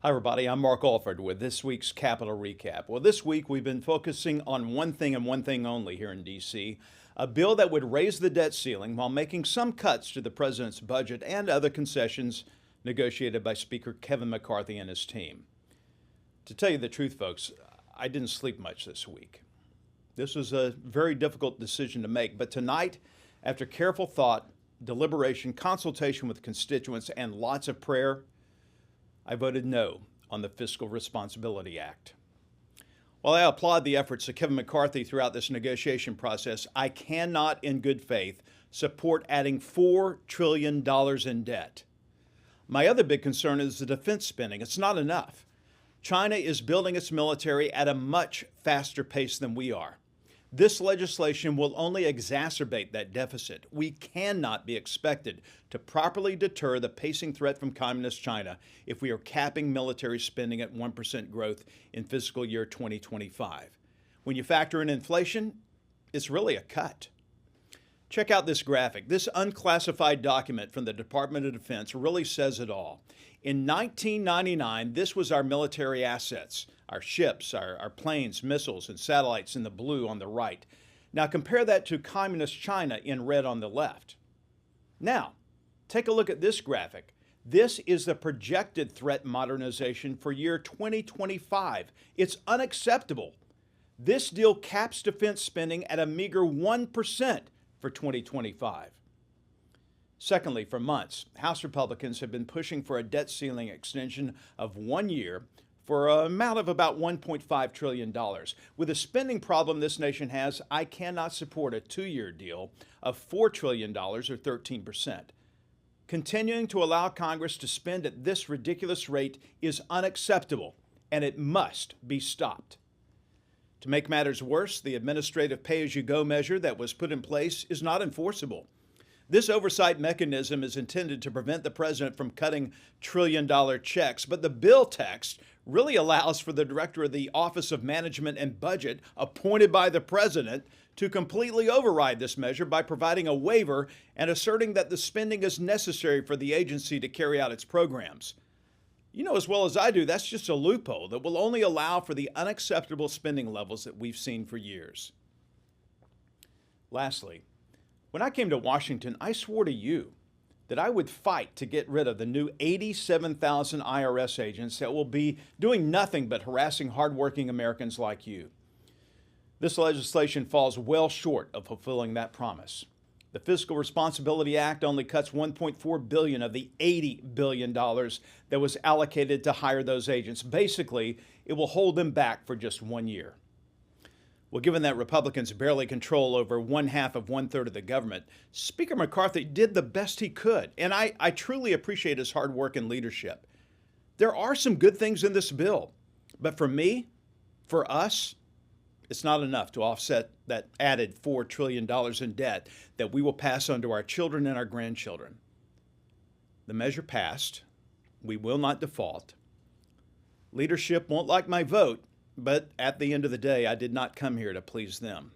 Hi, everybody. I'm Mark Alford with this week's Capital Recap. Well, this week we've been focusing on one thing and one thing only here in D.C. a bill that would raise the debt ceiling while making some cuts to the president's budget and other concessions negotiated by Speaker Kevin McCarthy and his team. To tell you the truth, folks, I didn't sleep much this week. This was a very difficult decision to make, but tonight, after careful thought, deliberation, consultation with constituents, and lots of prayer, I voted no on the Fiscal Responsibility Act. While I applaud the efforts of Kevin McCarthy throughout this negotiation process, I cannot, in good faith, support adding $4 trillion in debt. My other big concern is the defense spending. It's not enough. China is building its military at a much faster pace than we are. This legislation will only exacerbate that deficit. We cannot be expected to properly deter the pacing threat from Communist China if we are capping military spending at 1% growth in fiscal year 2025. When you factor in inflation, it's really a cut. Check out this graphic. This unclassified document from the Department of Defense really says it all. In 1999, this was our military assets, our ships, our planes, missiles, and satellites in the blue on the right. Now compare that to Communist China in red on the left. Now, take a look at this graphic. This is the projected threat modernization for year 2025. It's unacceptable. This deal caps defense spending at a meager 1% for 2025. Secondly, for months, House Republicans have been pushing for a debt ceiling extension of 1 year for an amount of about $1.5 trillion. With the spending problem this nation has, I cannot support a 2-year deal of $4 trillion or 13%. Continuing to allow Congress to spend at this ridiculous rate is unacceptable, and it must be stopped. To make matters worse, the administrative pay-as-you-go measure that was put in place is not enforceable. This oversight mechanism is intended to prevent the president from cutting trillion-dollar checks, but the bill text really allows for the director of the Office of Management and Budget, appointed by the president, to completely override this measure by providing a waiver and asserting that the spending is necessary for the agency to carry out its programs. You know as well as I do, that's just a loophole that will only allow for the unacceptable spending levels that we've seen for years. Lastly, when I came to Washington, I swore to you that I would fight to get rid of the new 87,000 IRS agents that will be doing nothing but harassing hardworking Americans like you. This legislation falls well short of fulfilling that promise. The Fiscal Responsibility Act only cuts $1.4 billion of the $80 billion that was allocated to hire those agents. Basically, it will hold them back for just 1 year. Well, given that Republicans barely control over 1/2 of the government, Speaker McCarthy did the best he could, and I truly appreciate his hard work and leadership. There are some good things in this bill, but for me, for us, it's not enough to offset that added $4 trillion in debt that we will pass on to our children and our grandchildren. The measure passed. We will not default. Leadership won't like my vote, but at the end of the day, I did not come here to please them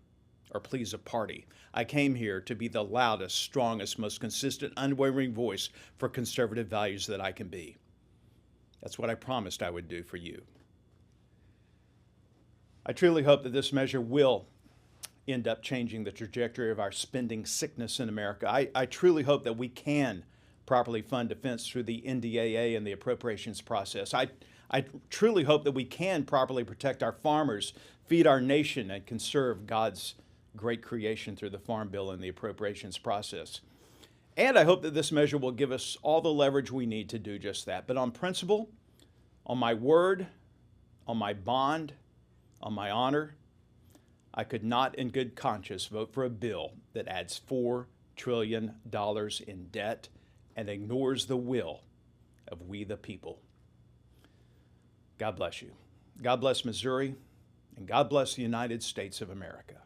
or please a party. I came here to be the loudest, strongest, most consistent, unwavering voice for conservative values that I can be. That's what I promised I would do for you. I truly hope that this measure will end up changing the trajectory of our spending sickness in America. I truly hope that we can properly fund defense through the NDAA and the appropriations process. I truly hope that we can properly protect our farmers, feed our nation, and conserve God's great creation through the Farm Bill and the appropriations process. And I hope that this measure will give us all the leverage we need to do just that. But on principle, on my word, on my bond, on my honor, I could not in good conscience vote for a bill that adds $4 trillion in debt and ignores the will of we the people. God bless you. God bless Missouri, and God bless the United States of America.